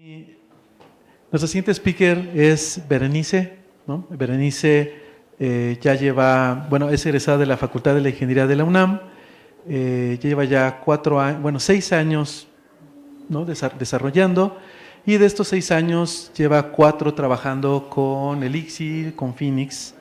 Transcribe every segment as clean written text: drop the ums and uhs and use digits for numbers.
Y nuestra siguiente speaker es Berenice, ¿no? Berenice ya lleva, bueno, es egresada de la Facultad de la Ingeniería de la UNAM, lleva ya 6 años, ¿no? desarrollando, y de estos 6 años lleva 4 trabajando con Elixir, con Phoenix.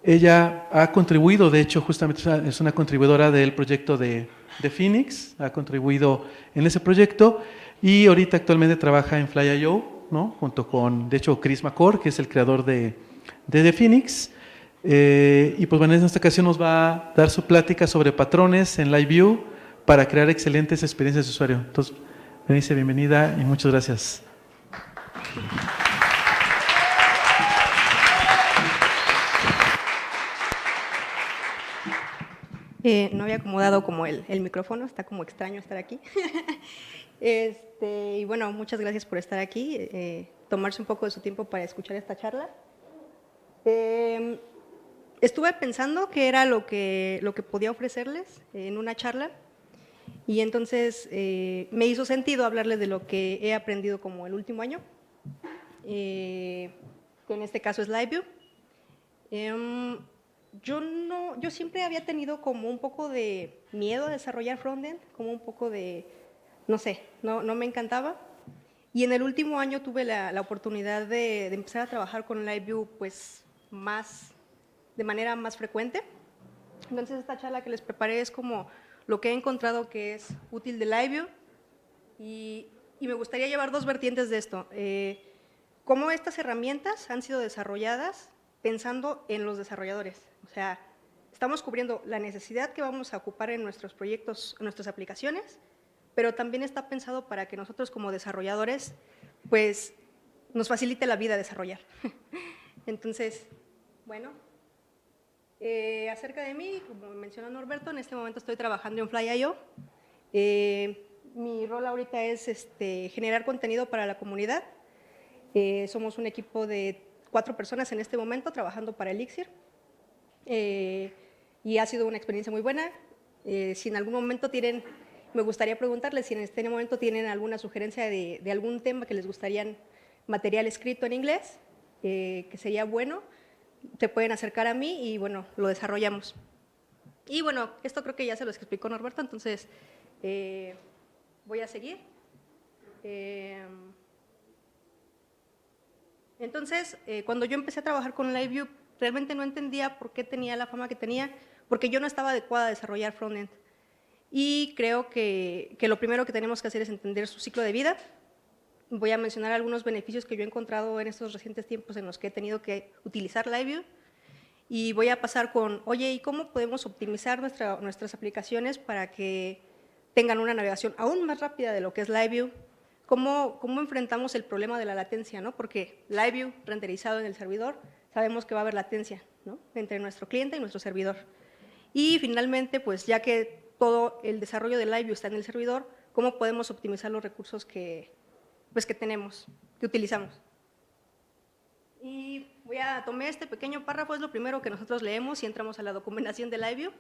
Ella ha contribuido, de hecho, justamente es una contribuidora del proyecto de Phoenix, ha contribuido en ese proyecto y ahorita actualmente trabaja en Fly.io, ¿no? Junto con, de hecho, Chris McCord, que es el creador de Phoenix. Y pues bueno, en esta ocasión nos va a dar su plática sobre patrones en LiveView para crear excelentes experiencias de usuario. Entonces, Berenice, bienvenida y muchas gracias. No había acomodado como el micrófono, está como extraño estar aquí. Y bueno, muchas gracias por estar aquí, tomarse un poco de su tiempo para escuchar esta charla. Estuve pensando qué era lo que podía ofrecerles en una charla y entonces me hizo sentido hablarles de lo que he aprendido como el último año, que en este caso es LiveView. Yo siempre había tenido como un poco de miedo a desarrollar frontend, como un poco de, no sé, no me encantaba. Y en el último año tuve la oportunidad de empezar a trabajar con LiveView pues de manera más frecuente. Entonces esta charla que les preparé es como lo que he encontrado que es útil de LiveView y me gustaría llevar dos vertientes de esto. Cómo estas herramientas han sido desarrolladas pensando en los desarrolladores. O sea, estamos cubriendo la necesidad que vamos a ocupar en nuestros proyectos, en nuestras aplicaciones, pero también está pensado para que nosotros como desarrolladores, pues, nos facilite la vida desarrollar. Entonces, bueno, acerca de mí, como mencionó Norberto, en este momento estoy trabajando en Fly.io. Mi rol ahorita es generar contenido para la comunidad. Somos un equipo de 4 personas en este momento trabajando para Elixir y ha sido una experiencia muy buena. Si en algún momento me gustaría preguntarles si en este momento tienen alguna sugerencia de algún tema que les gustaría material escrito en inglés, que sería bueno, se pueden acercar a mí y bueno, lo desarrollamos. Y bueno, esto creo que ya se lo explicó Norberto, entonces voy a seguir. Entonces, cuando yo empecé a trabajar con LiveView, realmente no entendía por qué tenía la fama que tenía, porque yo no estaba adecuada a desarrollar frontend. Y creo que lo primero que tenemos que hacer es entender su ciclo de vida. Voy a mencionar algunos beneficios que yo he encontrado en estos recientes tiempos en los que he tenido que utilizar LiveView. Y voy a pasar con, oye, ¿y cómo podemos optimizar nuestras aplicaciones para que tengan una navegación aún más rápida de lo que es LiveView? ¿Cómo enfrentamos el problema de la latencia, ¿no? Porque LiveView renderizado en el servidor, sabemos que va a haber latencia, ¿no? Entre nuestro cliente y nuestro servidor. Y finalmente, pues ya que todo el desarrollo de LiveView está en el servidor, ¿cómo podemos optimizar los recursos que tenemos, que utilizamos? Y tomé este pequeño párrafo, es lo primero que nosotros leemos y entramos a la documentación de LiveView.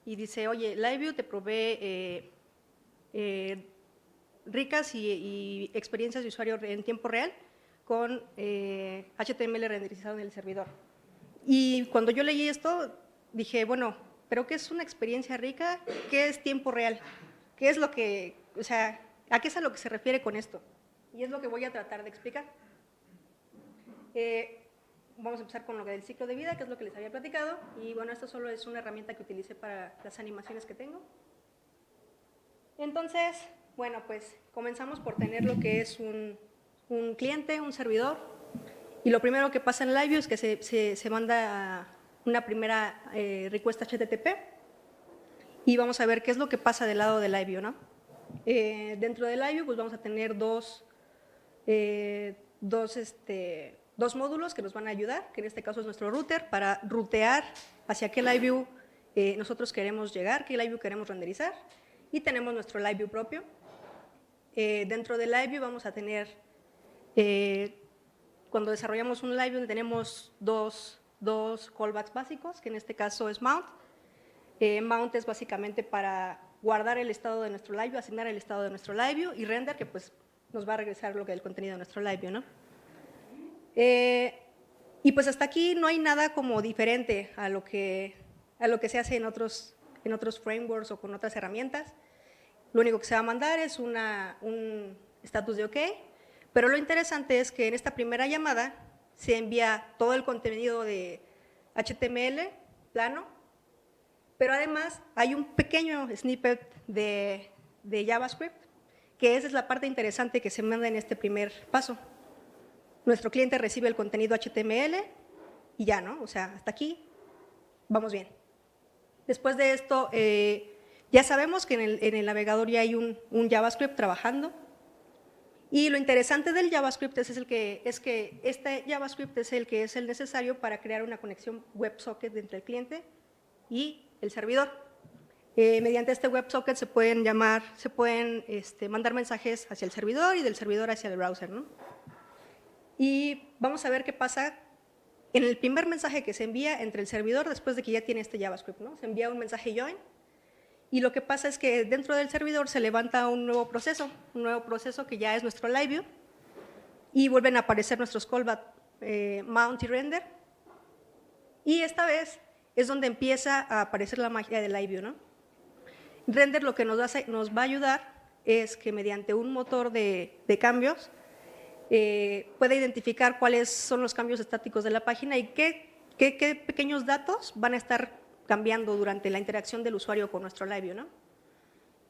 Y dice, oye, LiveView te provee ricas y experiencias de usuario en tiempo real con HTML renderizado en el servidor. Y cuando yo leí esto, dije, bueno, ¿pero qué es una experiencia rica? ¿Qué es tiempo real? ¿Qué es lo que, o sea, a qué es a lo que se refiere con esto? Y es lo que voy a tratar de explicar. Vamos a empezar con lo del ciclo de vida, que es lo que les había platicado. Y bueno, esto solo es una herramienta que utilicé para las animaciones que tengo. Entonces, bueno, pues comenzamos por tener lo que es un cliente, un servidor. Y lo primero que pasa en LiveView es que se manda una primera request HTTP. Y vamos a ver qué es lo que pasa del lado de LiveView, ¿no? Dentro de LiveView pues vamos a tener dos módulos que nos van a ayudar, que en este caso es nuestro router, para rutear hacia qué LiveView nosotros queremos llegar, qué LiveView queremos renderizar. Y tenemos nuestro LiveView propio. Dentro de LiveView vamos a tener, cuando desarrollamos un LiveView tenemos dos callbacks básicos, que en este caso es mount. Mount es básicamente para guardar el estado de nuestro LiveView, asignar el estado de nuestro LiveView, y render, que pues nos va a regresar lo que es el contenido de nuestro live view, ¿no? Y pues hasta aquí no hay nada como diferente a lo que se hace en otros frameworks o con otras herramientas. Lo único que se va a mandar es un estatus de OK, pero lo interesante es que en esta primera llamada se envía todo el contenido de HTML plano, pero además hay un pequeño snippet de JavaScript, que esa es la parte interesante que se manda en este primer paso. Nuestro cliente recibe el contenido HTML y ya, ¿no? O sea, hasta aquí vamos bien. Después de esto, ya sabemos que en el navegador ya hay un JavaScript trabajando. Y lo interesante del JavaScript es que este JavaScript es el que es el necesario para crear una conexión WebSocket entre el cliente y el servidor. Mediante este WebSocket se pueden mandar mensajes hacia el servidor y del servidor hacia el browser, ¿no? Y vamos a ver qué pasa en el primer mensaje que se envía entre el servidor después de que ya tiene este JavaScript, ¿no? Se envía un mensaje join y lo que pasa es que dentro del servidor se levanta un nuevo proceso que ya es nuestro live view y vuelven a aparecer nuestros callback mount y render y esta vez es donde empieza a aparecer la magia del live view, ¿no? Render lo que nos va a ayudar es que mediante un motor de cambios puede identificar cuáles son los cambios estáticos de la página y qué pequeños datos van a estar cambiando durante la interacción del usuario con nuestro live view, ¿no?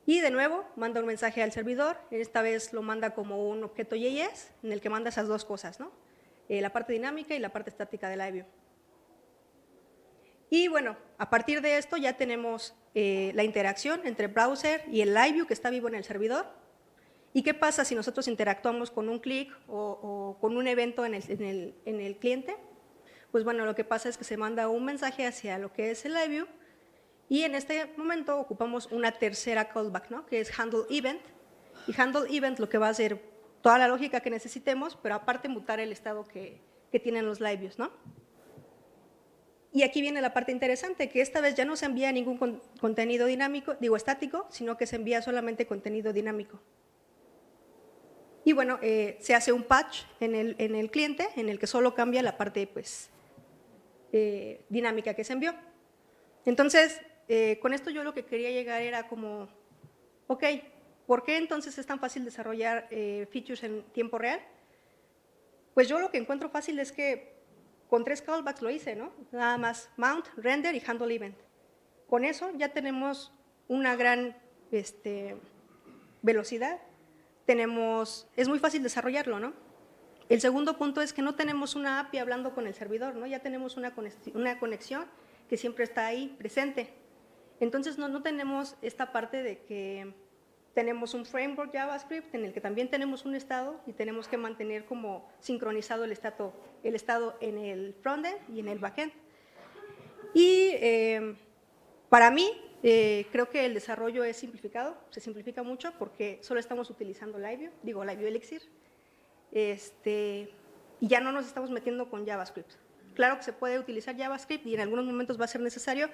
Y de nuevo, manda un mensaje al servidor, esta vez lo manda como un objeto JS, en el que manda esas dos cosas, ¿no? La parte dinámica y la parte estática del live view. Y bueno, a partir de esto ya tenemos la interacción entre el browser y el live view que está vivo en el servidor. ¿Y qué pasa si nosotros interactuamos con un clic o con un evento en el cliente? Pues bueno, lo que pasa es que se manda un mensaje hacia lo que es el live view y en este momento ocupamos una tercera callback, ¿no? Que es handle event. Y handle event lo que va a hacer toda la lógica que necesitemos, pero aparte mutar el estado que tienen los live views, ¿no? Y aquí viene la parte interesante, que esta vez ya no se envía ningún contenido dinámico, estático, sino que se envía solamente contenido dinámico. Y bueno, se hace un patch en el cliente en el que solo cambia la parte pues, dinámica que se envió. Entonces, con esto yo lo que quería llegar era como, ok, ¿por qué entonces es tan fácil desarrollar features en tiempo real? Pues yo lo que encuentro fácil es que con 3 callbacks lo hice, ¿no? Nada más mount, render y handle event. Con eso ya tenemos una gran velocidad. Es muy fácil desarrollarlo, ¿no? El segundo punto es que no tenemos una API hablando con el servidor, ¿no? Ya tenemos una conexión que siempre está ahí presente. Entonces no tenemos esta parte de que tenemos un framework JavaScript en el que también tenemos un estado y tenemos que mantener como sincronizado el estado en el frontend y en el backend. Y para mí, creo que el desarrollo es simplificado, se simplifica mucho porque solo estamos utilizando Live View Elixir, y ya no nos estamos metiendo con JavaScript. Claro que se puede utilizar JavaScript y en algunos momentos va a ser necesario,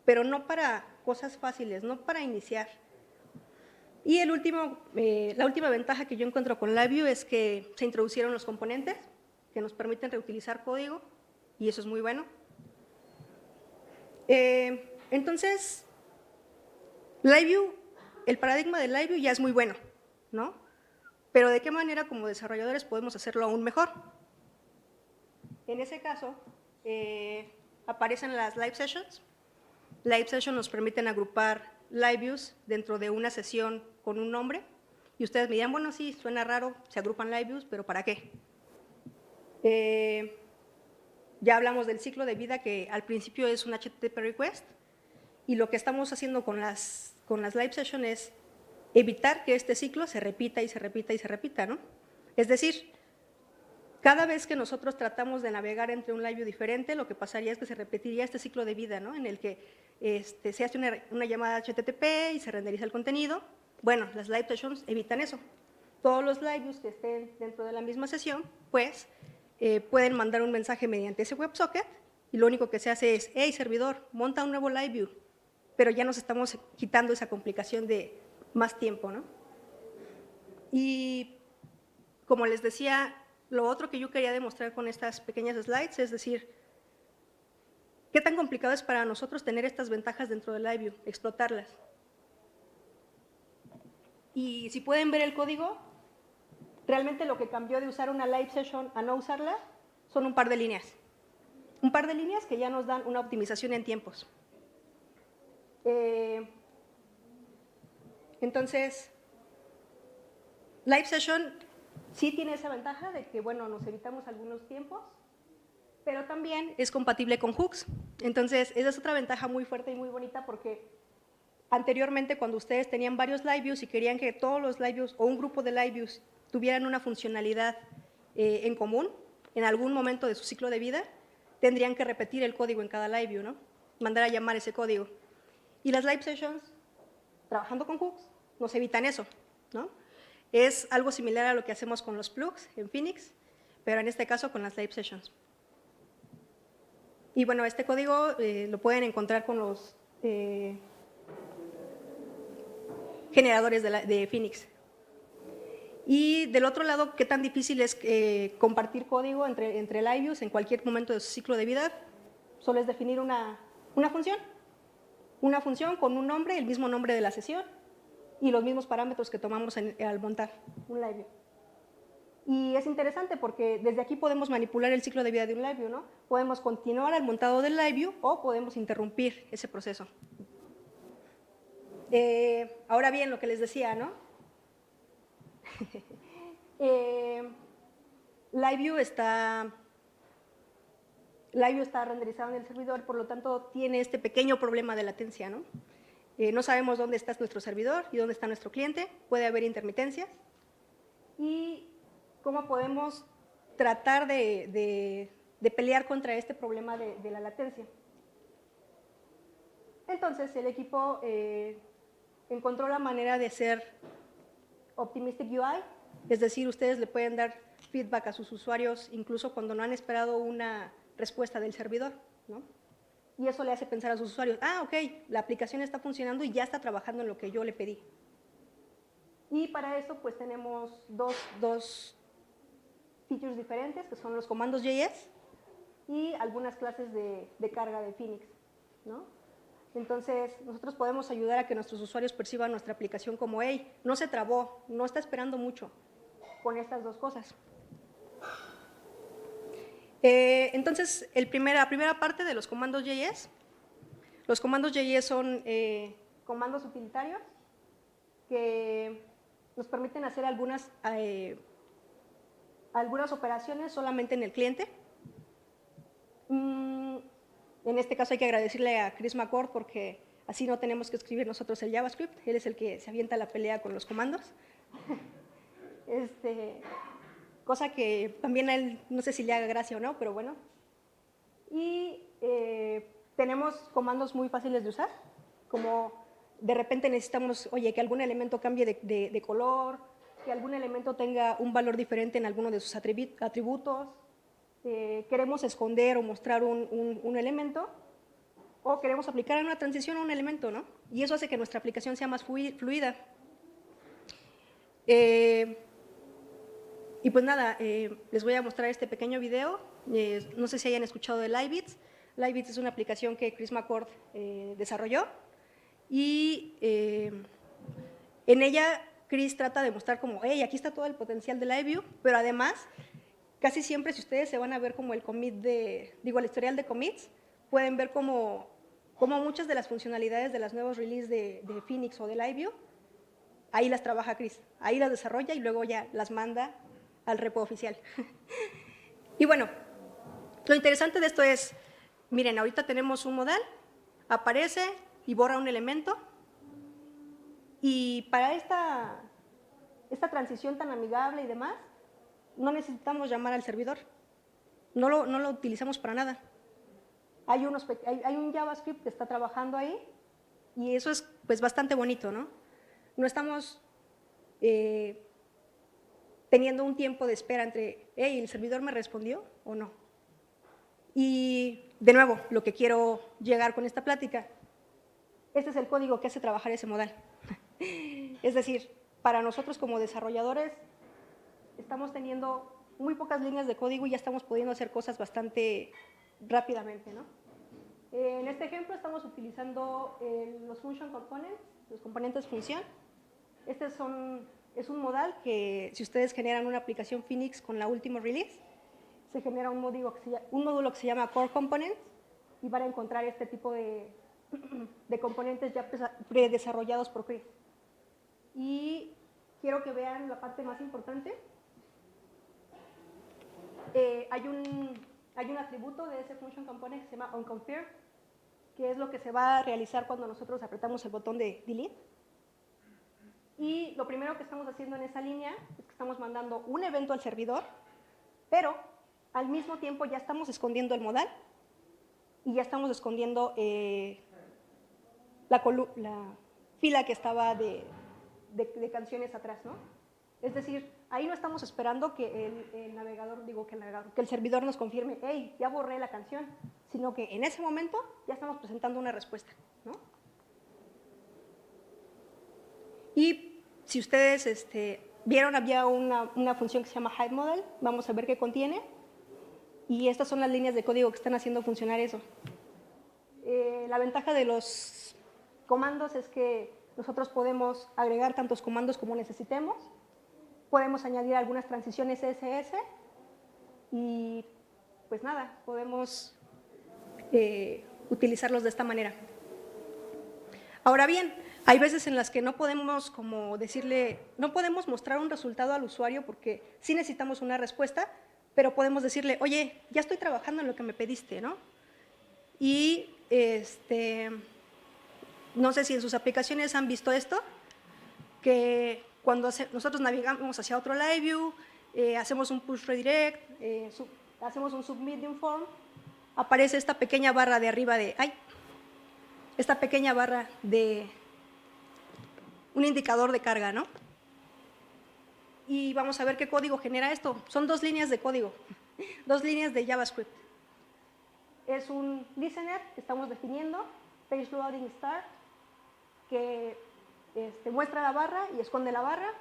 pero no para cosas fáciles, no para iniciar. Y la última ventaja que yo encuentro con Live View es que se introducieron los componentes que nos permiten reutilizar código y eso es muy bueno. Entonces, Live View, el paradigma de Live View ya es muy bueno, ¿no? Pero ¿de qué manera como desarrolladores podemos hacerlo aún mejor? En ese caso, aparecen las Live Sessions. Live Sessions nos permiten agrupar Live Views dentro de una sesión con un nombre. Y ustedes me dirán, bueno, sí, suena raro, se agrupan Live Views, pero ¿para qué? Ya hablamos del ciclo de vida que al principio es un HTTP request y lo que estamos haciendo con las Live Sessions es evitar que este ciclo se repita y se repita y se repita, ¿no? Es decir, cada vez que nosotros tratamos de navegar entre un Live View diferente, lo que pasaría es que se repetiría este ciclo de vida, ¿no? En el que se hace una llamada HTTP y se renderiza el contenido. Bueno, las Live Sessions evitan eso. Todos los Live Views que estén dentro de la misma sesión, pues, pueden mandar un mensaje mediante ese WebSocket y lo único que se hace es, hey, servidor, monta un nuevo Live View, pero ya nos estamos quitando esa complicación de más tiempo, ¿no? Y como les decía, lo otro que yo quería demostrar con estas pequeñas slides es decir, ¿qué tan complicado es para nosotros tener estas ventajas dentro de LiveView, explotarlas? Y si pueden ver el código, realmente lo que cambió de usar una live session a no usarla son un par de líneas. Un par de líneas que ya nos dan una optimización en tiempos. Entonces, live session sí tiene esa ventaja de que, bueno, nos evitamos algunos tiempos, pero también es compatible con hooks. Entonces, esa es otra ventaja muy fuerte y muy bonita porque anteriormente cuando ustedes tenían varios live views y querían que todos los live views o un grupo de live views tuvieran una funcionalidad en común, en algún momento de su ciclo de vida, tendrían que repetir el código en cada live view, ¿no? Mandar a llamar ese código. Y las live sessions, trabajando con hooks, nos evitan eso, ¿no? Es algo similar a lo que hacemos con los plugs en Phoenix, pero en este caso con las live sessions. Y bueno, este código lo pueden encontrar con los generadores de Phoenix. Y del otro lado, ¿qué tan difícil es compartir código entre live views en cualquier momento de su ciclo de vida? Solo es definir una función con un nombre, el mismo nombre de la sesión y los mismos parámetros que tomamos al montar un live view. Y es interesante porque desde aquí podemos manipular el ciclo de vida de un live view, ¿no? Podemos continuar al montado del live view o podemos interrumpir ese proceso. Ahora bien, lo que les decía, ¿no? LiveView está renderizado en el servidor, por lo tanto tiene este pequeño problema de latencia, ¿no? No sabemos dónde está nuestro servidor y dónde está nuestro cliente, puede haber intermitencias. ¿Y cómo podemos tratar de pelear contra este problema de la latencia? Entonces el equipo encontró la manera de hacer Optimistic UI, es decir, ustedes le pueden dar feedback a sus usuarios incluso cuando no han esperado una respuesta del servidor, ¿no? Y eso le hace pensar a sus usuarios, ok, la aplicación está funcionando y ya está trabajando en lo que yo le pedí. Y para eso pues tenemos dos features diferentes, que son los comandos JS y algunas clases de carga de Phoenix, ¿no? Entonces, nosotros podemos ayudar a que nuestros usuarios perciban nuestra aplicación como, hey, no se trabó, no está esperando mucho, con estas dos cosas. Entonces, la primera parte de los comandos JS. Los comandos JS son comandos utilitarios que nos permiten hacer algunas operaciones solamente en el cliente. En este caso hay que agradecerle a Chris McCord porque así no tenemos que escribir nosotros el JavaScript, él es el que se avienta la pelea con los comandos. Cosa que también a él no sé si le haga gracia o no, pero bueno. Y tenemos comandos muy fáciles de usar, como de repente necesitamos, oye, que algún elemento cambie de color, que algún elemento tenga un valor diferente en alguno de sus atributos, queremos esconder o mostrar un elemento, o queremos aplicar una transición a un elemento, ¿no? Y eso hace que nuestra aplicación sea más fluida. Y pues nada, les voy a mostrar este pequeño video. No sé si hayan escuchado de Livebits. Livebits es una aplicación que Chris McCord desarrolló y en ella Chris trata de mostrar como, hey, aquí está todo el potencial de LiveView, pero además, casi siempre si ustedes se van a ver como el commit el historial de commits, pueden ver como muchas de las funcionalidades de las nuevos releases de Phoenix o de LiveView, ahí las trabaja Chris, ahí las desarrolla y luego ya las manda al repo oficial. Y bueno, lo interesante de esto es, miren, ahorita tenemos un modal, aparece y borra un elemento, y para esta transición tan amigable y demás, no necesitamos llamar al servidor, no lo utilizamos para nada. Hay un JavaScript que está trabajando ahí y eso es pues bastante bonito, ¿no? No estamos teniendo un tiempo de espera entre, hey, ¿el servidor me respondió o no? Y de nuevo, lo que quiero llegar con esta plática, este es el código que hace trabajar ese modal. Es decir, para nosotros como desarrolladores, estamos teniendo muy pocas líneas de código y ya estamos pudiendo hacer cosas bastante rápidamente, ¿no? En este ejemplo estamos utilizando los function components, los componentes función. Este es un modal que si ustedes generan una aplicación Phoenix con la última release, se genera un módulo que se llama Core Components y van a encontrar este tipo de componentes ya predesarrollados por Chris. Y quiero que vean la parte más importante. Hay un atributo de ese function component que se llama onConfirm, que es lo que se va a realizar cuando nosotros apretamos el botón de delete. Y lo primero que estamos haciendo en esa línea es que estamos mandando un evento al servidor, pero al mismo tiempo ya estamos escondiendo el modal y ya estamos escondiendo la fila que estaba de canciones atrás, ¿no? Es decir, ahí no estamos esperando que que el servidor nos confirme, hey, ya borré la canción, sino que en ese momento ya estamos presentando una respuesta, ¿no? Y si ustedes vieron, había una función que se llama HiveModel, vamos a ver qué contiene, y estas son las líneas de código que están haciendo funcionar eso. La ventaja de los comandos es que nosotros podemos agregar tantos comandos como necesitemos, podemos añadir algunas transiciones CSS y pues nada, podemos utilizarlos de esta manera. Ahora bien, hay veces en las que no podemos no podemos mostrar un resultado al usuario porque sí necesitamos una respuesta, pero podemos decirle, oye, ya estoy trabajando en lo que me pediste, ¿no? Y no sé si en sus aplicaciones han visto esto, que cuando nosotros navegamos hacia otro live view, hacemos un push redirect, hacemos un submit de un form, aparece esta pequeña barra de arriba esta pequeña barra de un indicador de carga, ¿no? Y vamos a ver qué código genera esto. Son 2 líneas de código, 2 líneas de JavaScript. Es un listener que estamos definiendo, page loading start, que muestra la barra y esconde la barra.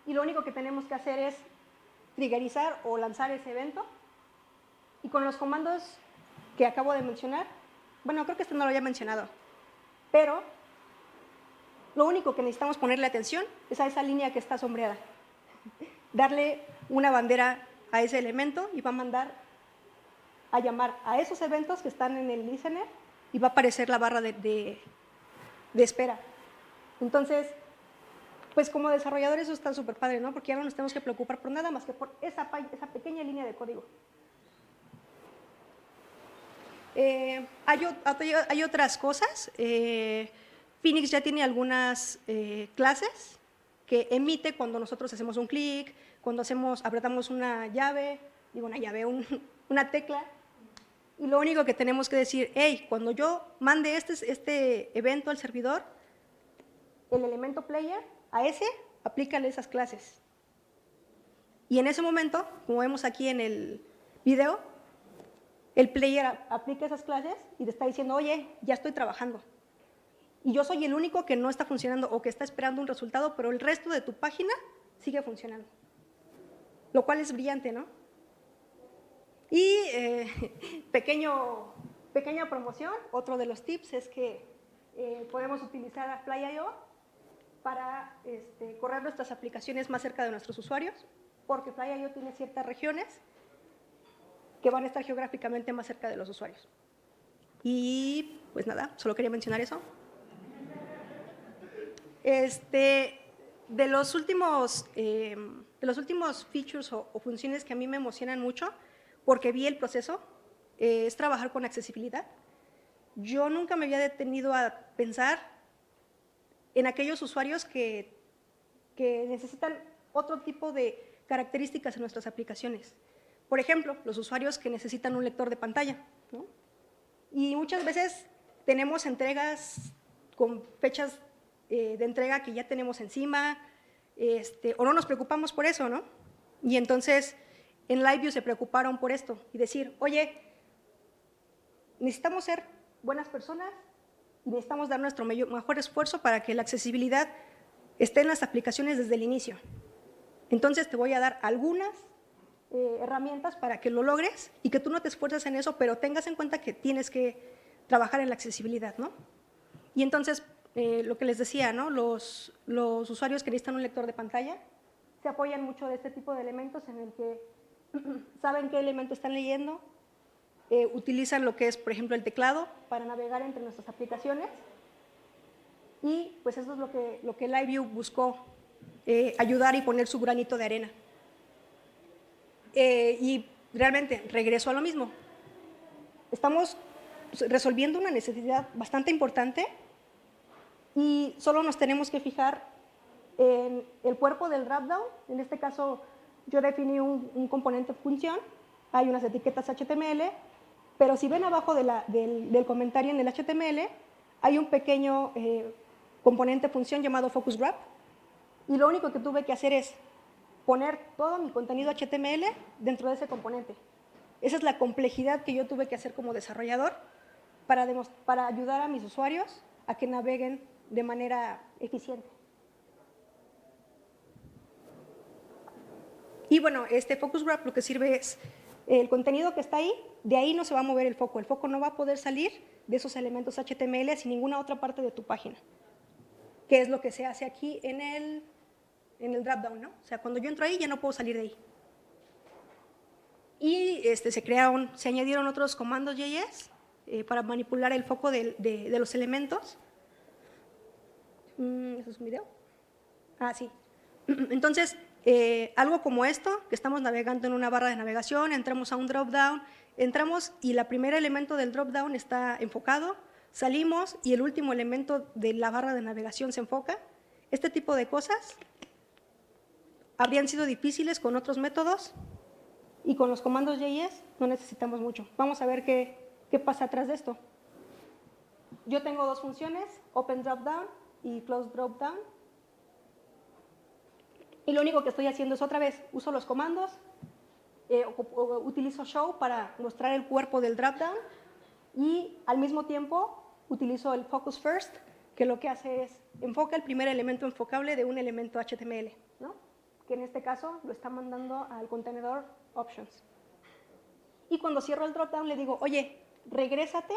Y lo único que tenemos que hacer es triggerizar o lanzar ese evento. Y con los comandos que acabo de mencionar, bueno, creo que no lo había mencionado, pero lo único que necesitamos ponerle atención es a esa línea que está sombreada. Darle una bandera a ese elemento y va a mandar a llamar a esos eventos que están en el listener y va a aparecer la barra de espera. Entonces, pues como desarrolladores eso está súper padre, ¿no? Porque ya no nos tenemos que preocupar por nada más que por esa pequeña línea de código. Hay otras cosas. Phoenix ya tiene algunas clases que emite cuando nosotros hacemos un clic, cuando apretamos una tecla, y lo único que tenemos que decir, hey, cuando yo mande este evento al servidor, el elemento player, a ese, aplícale esas clases. Y en ese momento, como vemos aquí en el video, el player aplica esas clases y te está diciendo, oye, ya estoy trabajando. Y yo soy el único que no está funcionando o que está esperando un resultado, pero el resto de tu página sigue funcionando. Lo cual es brillante, ¿no? Y pequeña promoción, otro de los tips es que podemos utilizar a Fly.io para correr nuestras aplicaciones más cerca de nuestros usuarios, porque Fly.io tiene ciertas regiones que van a estar geográficamente más cerca de los usuarios. Y pues nada, solo quería mencionar eso. De los últimos features o funciones que a mí me emocionan mucho, porque vi el proceso, es trabajar con accesibilidad. Yo nunca me había detenido a pensar en aquellos usuarios que necesitan otro tipo de características en nuestras aplicaciones. Por ejemplo, los usuarios que necesitan un lector de pantalla, ¿no? Y muchas veces tenemos entregas con fechas de entrega que ya tenemos encima, o no nos preocupamos por eso, ¿no? Y entonces en LiveView se preocuparon por esto y decir, oye, necesitamos ser buenas personas y necesitamos dar nuestro mejor esfuerzo para que la accesibilidad esté en las aplicaciones desde el inicio. Entonces te voy a dar algunas herramientas para que lo logres y que tú no te esfuerces en eso, pero tengas en cuenta que tienes que trabajar en la accesibilidad, ¿no? Y entonces, lo que les decía, ¿no? Los usuarios que necesitan un lector de pantalla se apoyan mucho de este tipo de elementos en el que saben qué elemento están leyendo, utilizan lo que es, por ejemplo, el teclado para navegar entre nuestras aplicaciones y pues eso es lo que LiveView buscó, ayudar y poner su granito de arena. Y realmente regreso a lo mismo. Estamos resolviendo una necesidad bastante importante y solo nos tenemos que fijar en el cuerpo del dropdown. En este caso, yo definí un componente función, hay unas etiquetas HTML, pero si ven abajo del comentario en el HTML, hay un pequeño componente función llamado focus wrap, y lo único que tuve que hacer es poner todo mi contenido HTML dentro de ese componente. Esa es la complejidad que yo tuve que hacer como desarrollador para ayudar a mis usuarios a que naveguen de manera eficiente. Y bueno, este focus wrap lo que sirve es el contenido que está ahí, de ahí no se va a mover el foco no va a poder salir de esos elementos HTML sin ninguna otra parte de tu página, que es lo que se hace aquí en el dropdown, ¿no? O sea, cuando yo entro ahí ya no puedo salir de ahí. Y se añadieron otros comandos JS para manipular el foco de los elementos. ¿Eso es un video? Ah, sí. Entonces, algo como esto, que estamos navegando en una barra de navegación, entramos a un dropdown, entramos y el primer elemento del dropdown está enfocado, salimos y el último elemento de la barra de navegación se enfoca. Este tipo de cosas habrían sido difíciles con otros métodos y con los comandos JS no necesitamos mucho. Vamos a ver qué pasa atrás de esto. Yo tengo dos funciones, open dropdown y close dropdown. Y lo único que estoy haciendo es otra vez, uso los comandos, utilizo show para mostrar el cuerpo del dropdown y al mismo tiempo utilizo el focus first, que lo que hace es enfoca el primer elemento enfocable de un elemento HTML, ¿no? Que en este caso lo está mandando al contenedor options. Y cuando cierro el dropdown le digo, oye, regrésate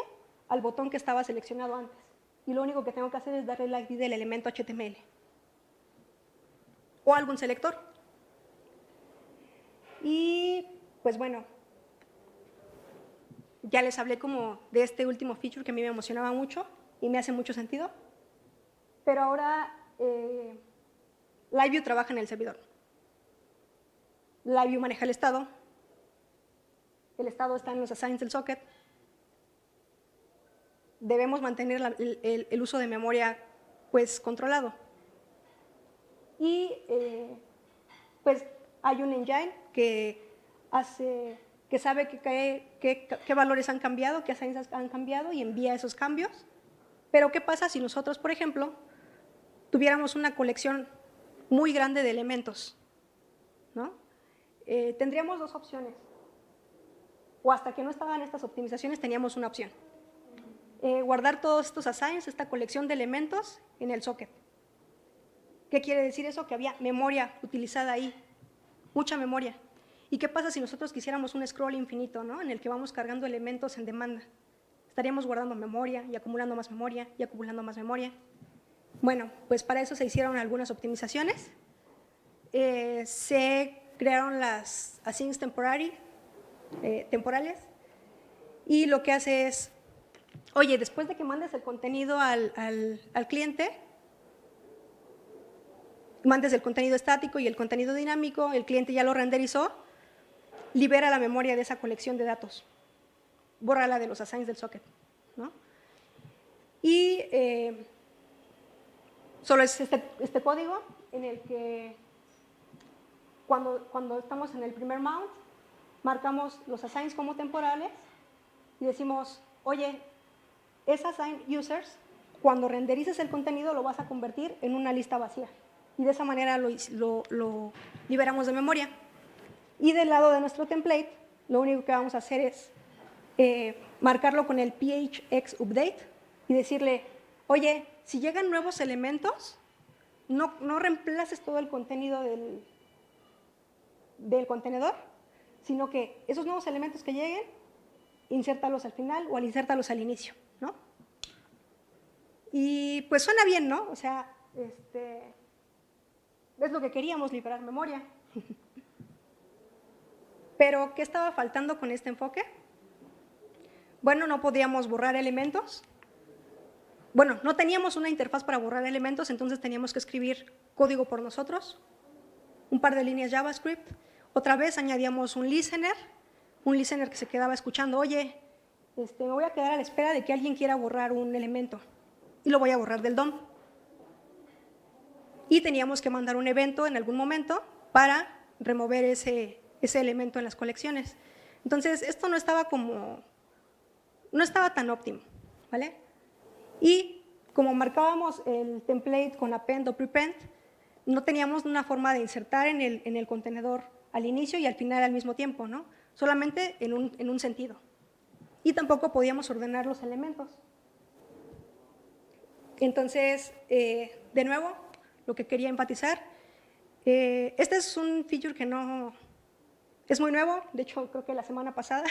al botón que estaba seleccionado antes. Y lo único que tengo que hacer es darle la ID del elemento HTML. O algún selector. Y pues bueno, ya les hablé como de este último feature que a mí me emocionaba mucho y me hace mucho sentido. Pero ahora LiveView trabaja en el servidor. LiveView maneja el estado está en los assigns del socket. Debemos mantener el uso de memoria pues controlado. Y pues hay un engine que sabe qué valores han cambiado, qué assigns han cambiado y envía esos cambios. Pero ¿qué pasa si nosotros, por ejemplo, tuviéramos una colección muy grande de elementos, ¿no? Tendríamos dos opciones. O hasta que no estaban estas optimizaciones teníamos una opción. Guardar todos estos assigns, esta colección de elementos en el socket. ¿Qué quiere decir eso? Que había memoria utilizada ahí, mucha memoria. ¿Y qué pasa si nosotros quisiéramos un scroll infinito, ¿no? En el que vamos cargando elementos en demanda? Estaríamos guardando memoria y acumulando más memoria y acumulando más memoria. Bueno, pues para eso se hicieron algunas optimizaciones. Se crearon las assigns temporales y lo que hace es, oye, después de que mandes el contenido al cliente, mandes el contenido estático y el contenido dinámico, el cliente ya lo renderizó, libera la memoria de esa colección de datos, bórrala de los assigns del socket, ¿no? Y solo es este código en el que cuando estamos en el primer mount, marcamos los assigns como temporales y decimos, oye, ese assign users, cuando renderices el contenido lo vas a convertir en una lista vacía. Y de esa manera lo liberamos de memoria. Y del lado de nuestro template, lo único que vamos a hacer es marcarlo con el phx update y decirle, oye, si llegan nuevos elementos, no reemplaces todo el contenido del contenedor, sino que esos nuevos elementos que lleguen, insértalos al final o insértalos al inicio, ¿no? Y pues suena bien, ¿no? O sea, es lo que queríamos, liberar memoria. Pero, ¿qué estaba faltando con este enfoque? Bueno, no podíamos borrar elementos. Bueno, no teníamos una interfaz para borrar elementos, entonces teníamos que escribir código por nosotros, un par de líneas JavaScript. Otra vez añadíamos un listener que se quedaba escuchando, oye, me voy a quedar a la espera de que alguien quiera borrar un elemento y lo voy a borrar del DOM. Y teníamos que mandar un evento en algún momento para remover ese elemento en las colecciones. Entonces, esto no estaba tan óptimo, ¿vale? Y como marcábamos el template con append o prepend, no teníamos una forma de insertar en el contenedor al inicio y al final al mismo tiempo, ¿no? Solamente en un sentido. Y tampoco podíamos ordenar los elementos. Entonces, de nuevo, lo que quería enfatizar, este es un feature que no es muy nuevo, de hecho creo que la semana pasada.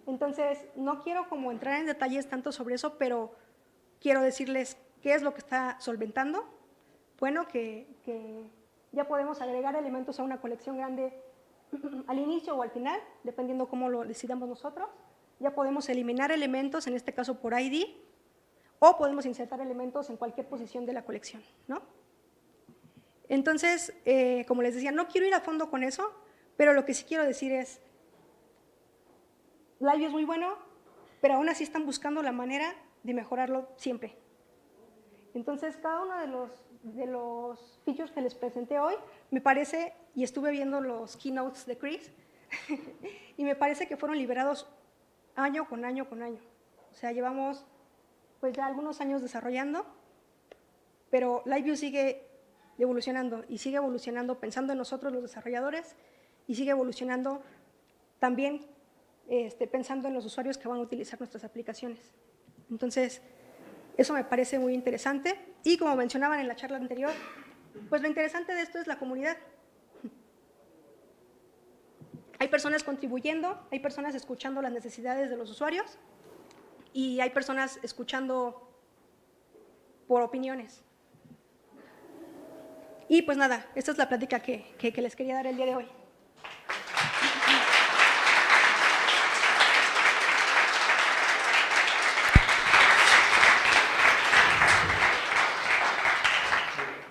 Entonces, no quiero como entrar en detalles tanto sobre eso, pero quiero decirles qué es lo que está solventando. Bueno, que ya podemos agregar elementos a una colección grande al inicio o al final, dependiendo cómo lo decidamos nosotros. Ya podemos eliminar elementos, en este caso por ID, o podemos insertar elementos en cualquier posición de la colección, ¿no? Entonces, como les decía, no quiero ir a fondo con eso, pero lo que sí quiero decir es, Liveview es muy bueno, pero aún así están buscando la manera de mejorarlo siempre. Entonces, cada uno de los features que les presenté hoy, me parece, y estuve viendo los keynotes de Chris, y me parece que fueron liberados año con año con año. O sea, llevamos pues ya algunos años desarrollando, pero Liveview sigue evolucionando y sigue evolucionando pensando en nosotros los desarrolladores y sigue evolucionando también pensando en los usuarios que van a utilizar nuestras aplicaciones. Entonces, eso me parece muy interesante y como mencionaban en la charla anterior, pues lo interesante de esto es la comunidad. Hay personas contribuyendo, hay personas escuchando las necesidades de los usuarios y hay personas escuchando por opiniones. Y pues nada, esta es la plática que les quería dar el día de hoy.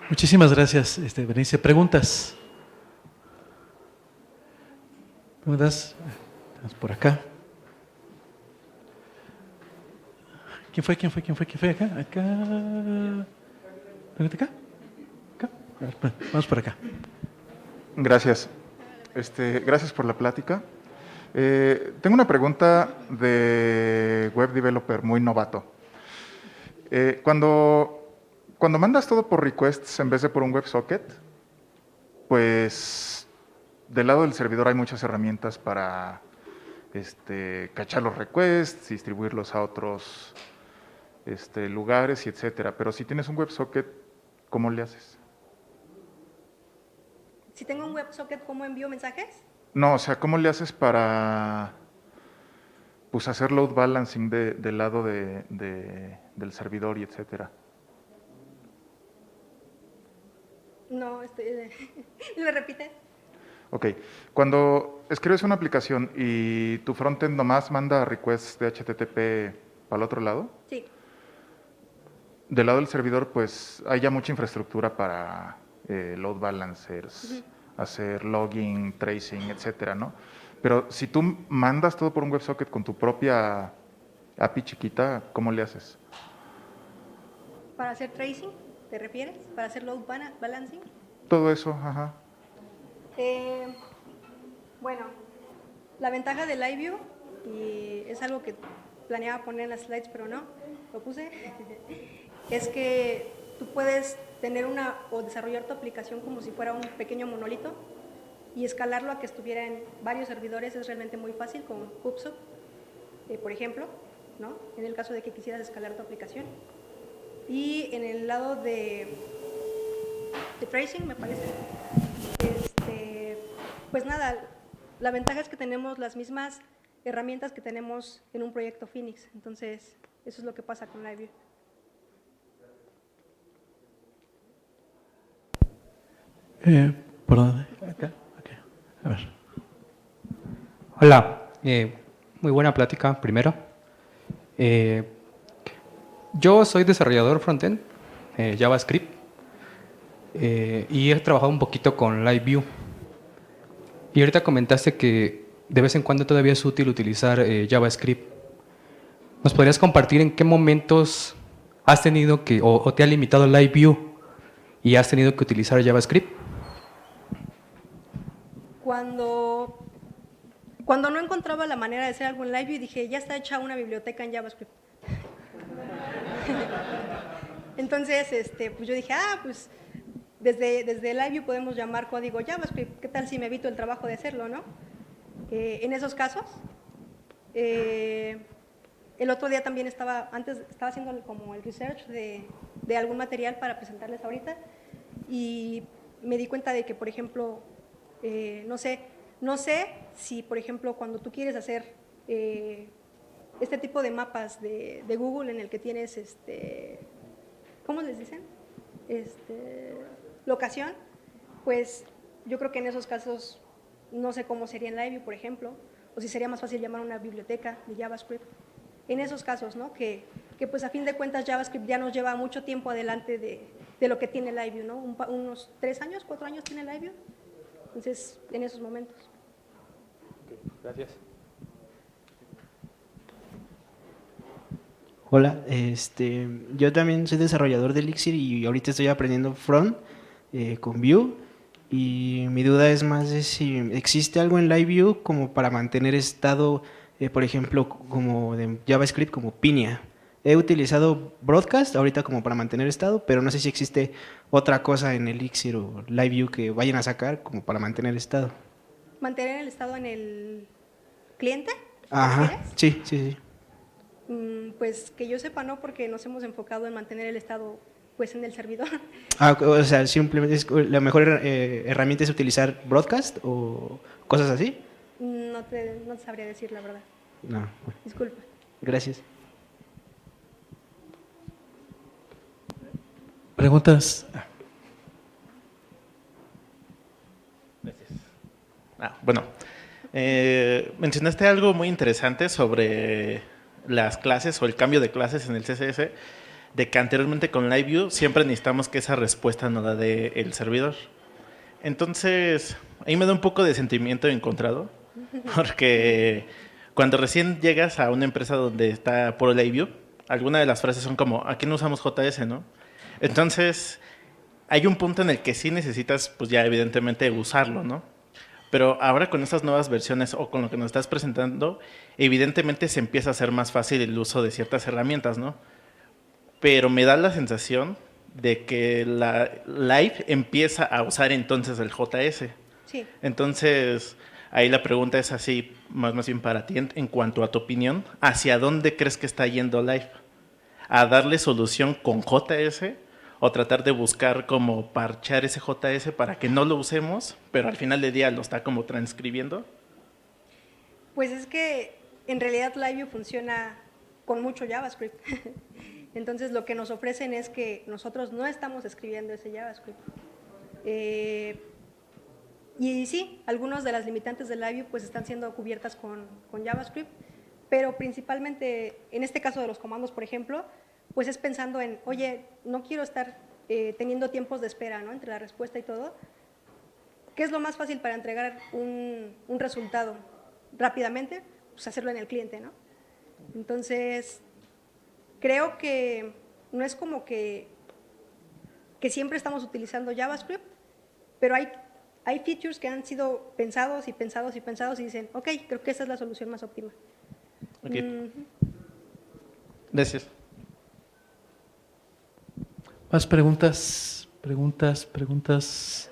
Muchísimas gracias, Berenice. ¿Preguntas? ¿Preguntas? Vamos por acá. ¿Quién fue? ¿Acá? ¿Acá? ¿Acá? ¿Acá? Vamos por acá. Gracias. Gracias por la plática. Tengo una pregunta de web developer muy novato. Cuando mandas todo por requests en vez de por un WebSocket, pues del lado del servidor hay muchas herramientas para cachar los requests, distribuirlos a otros lugares y etcétera. Pero si tienes un WebSocket, ¿cómo le haces? Si tengo un WebSocket, ¿cómo envío mensajes? No, o sea, ¿cómo le haces para pues, hacer load balancing del lado del servidor y etcétera? No, ¿me repites? Ok, cuando escribes una aplicación y tu frontend nomás manda requests de HTTP para el otro lado, Sí. del lado del servidor pues hay ya mucha infraestructura para load balancers, hacer logging, tracing, etcétera, ¿no? Pero si tú mandas todo por un WebSocket con tu propia API chiquita, ¿cómo le haces? ¿Para hacer tracing, te refieres? ¿Para hacer load balancing? Todo eso, ajá. Bueno, la ventaja de Liveview, y es algo que planeaba poner en las slides, pero no, lo puse, es que tú puedes tener o desarrollar tu aplicación como si fuera un pequeño monolito y escalarlo a que estuviera en varios servidores es realmente muy fácil con Pub-Sub, por ejemplo, ¿no? En el caso de que quisieras escalar tu aplicación. Y en el lado de tracing, me parece, Pues nada, la ventaja es que tenemos las mismas herramientas que tenemos en un proyecto Phoenix. Entonces, eso es lo que pasa con LiveView. ¿Por dónde? Acá. Okay. A ver. Hola, muy buena plática primero. Yo soy desarrollador frontend, JavaScript, y he trabajado un poquito con LiveView. Y ahorita comentaste que de vez en cuando todavía es útil utilizar JavaScript. ¿Nos podrías compartir en qué momentos has tenido que, o te ha limitado LiveView y has tenido que utilizar JavaScript? Cuando no encontraba la manera de hacer algo en LiveView, dije, ya está hecha una biblioteca en JavaScript. Entonces, pues yo dije, pues desde LiveView podemos llamar código JavaScript. ¿Qué tal si me evito el trabajo de hacerlo, no? En esos casos, el otro día también estaba haciendo como el research de algún material para presentarles ahorita y me di cuenta de que, por ejemplo, no sé si, por ejemplo, cuando tú quieres hacer este tipo de mapas de Google en el que tienes, ¿cómo les dicen? Locación, pues yo creo que en esos casos no sé cómo sería en LiveView, por ejemplo, o si sería más fácil llamar una biblioteca de JavaScript. En esos casos, ¿no? Que pues a fin de cuentas JavaScript ya nos lleva mucho tiempo adelante de lo que tiene LiveView, ¿no? Unos 3 años, 4 años tiene LiveView. Entonces, en esos momentos. Gracias. Hola, yo también soy desarrollador de Elixir y ahorita estoy aprendiendo front con Vue y mi duda es más de si existe algo en LiveView como para mantener estado, por ejemplo, como de JavaScript como Pinia. He utilizado Broadcast ahorita como para mantener estado, pero no sé si existe otra cosa en Elixir o LiveView que vayan a sacar como para mantener estado. ¿Mantener el estado en el cliente? Ajá, sí. Pues que yo sepa no, porque nos hemos enfocado en mantener el estado pues en el servidor. O sea, simplemente la mejor herramienta es utilizar Broadcast o cosas así. No te sabría decir la verdad. No, bueno, Disculpa. gracias. ¿Preguntas? Bueno, mencionaste algo muy interesante sobre las clases o el cambio de clases en el CSS, de que anteriormente con LiveView siempre necesitamos que esa respuesta nos la dé el servidor. Entonces, ahí me da un poco de sentimiento encontrado, porque cuando recién llegas a una empresa donde está puro LiveView, algunas de las frases son como, aquí no usamos JS, ¿no? Entonces, hay un punto en el que sí necesitas, pues ya evidentemente usarlo, ¿no? Pero ahora con estas nuevas versiones o con lo que nos estás presentando, evidentemente se empieza a hacer más fácil el uso de ciertas herramientas, ¿no? Pero me da la sensación de que la Live empieza a usar entonces el JS. Sí. Entonces, ahí la pregunta es así, más bien para ti, en cuanto a tu opinión, ¿hacia dónde crees que está yendo Live? ¿A darle solución con JS? ¿O tratar de buscar como parchar ese JS para que no lo usemos, pero al final del día lo está como transcribiendo? Pues es que en realidad LiveView funciona con mucho JavaScript. Entonces lo que nos ofrecen es que nosotros no estamos escribiendo ese JavaScript. Y sí, algunas de las limitantes de LiveView pues están siendo cubiertas con JavaScript, pero principalmente en este caso de los comandos, por ejemplo, pues es pensando en, oye, no quiero estar teniendo tiempos de espera, ¿no?, entre la respuesta y todo. ¿Qué es lo más fácil para entregar un resultado rápidamente? Pues hacerlo en el cliente, ¿no? Entonces, creo que no es como que siempre estamos utilizando JavaScript, pero hay features que han sido pensados y pensados y pensados y dicen, ok, creo que esa es la solución más óptima. Okay. Gracias. ¿Más preguntas? Preguntas.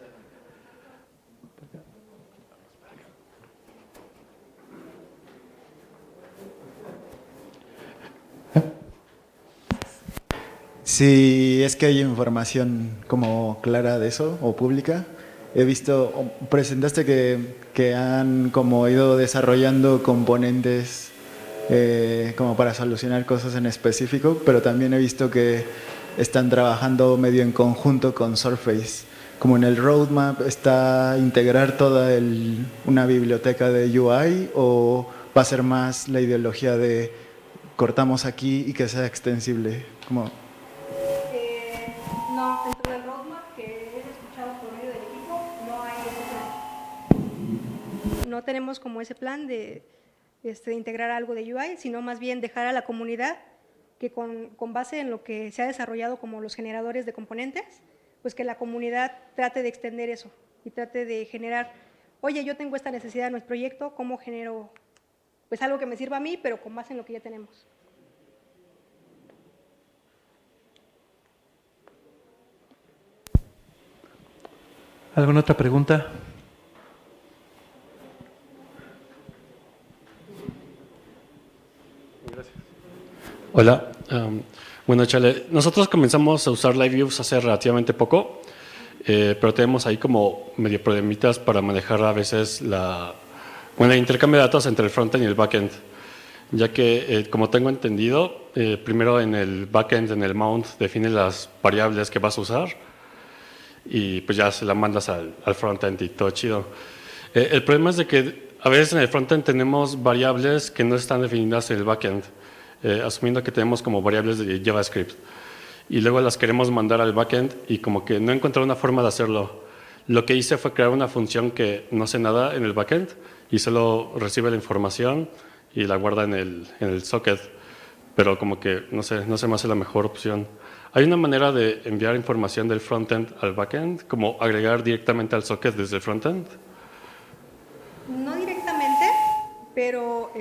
Si es que hay información como clara de eso o pública, he visto, presentaste que han como ido desarrollando componentes como para solucionar cosas en específico, pero también he visto que están trabajando medio en conjunto con Surface. Como en el roadmap, ¿está integrar toda una biblioteca de UI o va a ser más la ideología de cortamos aquí y que sea extensible? Como... No, dentro del roadmap que he escuchado por medio del equipo, no hay ese plan. No tenemos como ese plan de integrar algo de UI, sino más bien dejar a la comunidad que con base en lo que se ha desarrollado como los generadores de componentes, pues que la comunidad trate de extender eso y trate de generar, oye, yo tengo esta necesidad en nuestro proyecto, ¿cómo genero pues algo que me sirva a mí, pero con base en lo que ya tenemos? ¿Alguna otra pregunta? Hola, bueno, Chale, nosotros comenzamos a usar LiveViews hace relativamente poco, pero tenemos ahí como medio problemitas para manejar a veces el intercambio de datos entre el frontend y el backend, ya que, como tengo entendido, primero en el backend, en el mount, define las variables que vas a usar y pues ya se la mandas al frontend y todo chido. El problema es de que a veces en el frontend tenemos variables que no están definidas en el backend. Asumiendo que tenemos como variables de JavaScript y luego las queremos mandar al backend y como que no encontré una forma de hacerlo. Lo que hice fue crear una función que no hace nada en el backend y solo recibe la información y la guarda en el socket, pero como que no se me hace la mejor opción. ¿Hay una manera de enviar información del frontend al backend, como agregar directamente al socket desde el frontend? No directamente, pero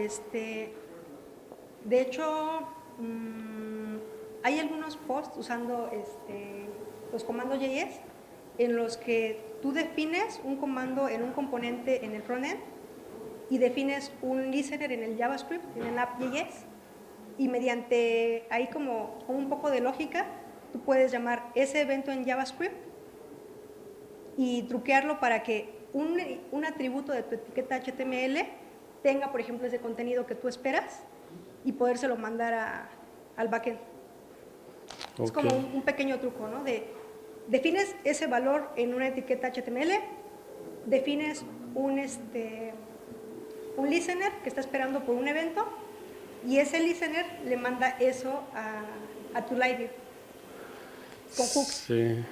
de hecho, hay algunos posts usando los comandos JS en los que tú defines un comando en un componente en el frontend y defines un listener en el JavaScript, en el app.js, y mediante ahí como un poco de lógica, tú puedes llamar ese evento en JavaScript y truquearlo para que un atributo de tu etiqueta HTML tenga, por ejemplo, ese contenido que tú esperas y podérselo mandar al backend. Okay. Es como un pequeño truco, ¿no? Defines ese valor en una etiqueta HTML, defines un listener que está esperando por un evento y ese listener le manda eso a tu LiveView con hooks. Sí.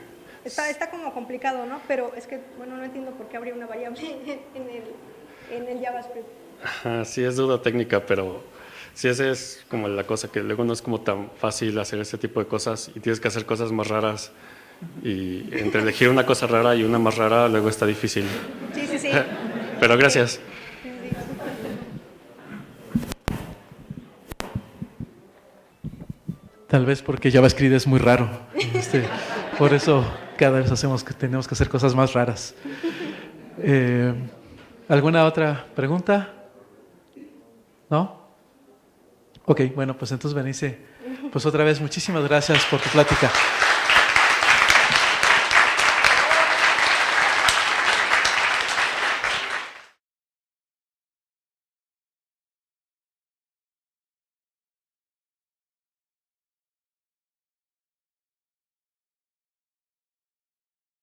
Está como complicado, ¿no? Pero es que, bueno, no entiendo por qué habría una variable en el JavaScript. Ajá, sí, es duda técnica, pero sí, esa es como la cosa, que luego no es como tan fácil hacer ese tipo de cosas y tienes que hacer cosas más raras. Y entre elegir una cosa rara y una más rara, luego está difícil. Sí, sí, sí. Pero gracias. Tal vez porque JavaScript es muy raro. Por eso cada vez tenemos que hacer cosas más raras. ¿Alguna otra pregunta? ¿No? Ok, bueno, pues entonces Berenice, pues otra vez muchísimas gracias por tu plática.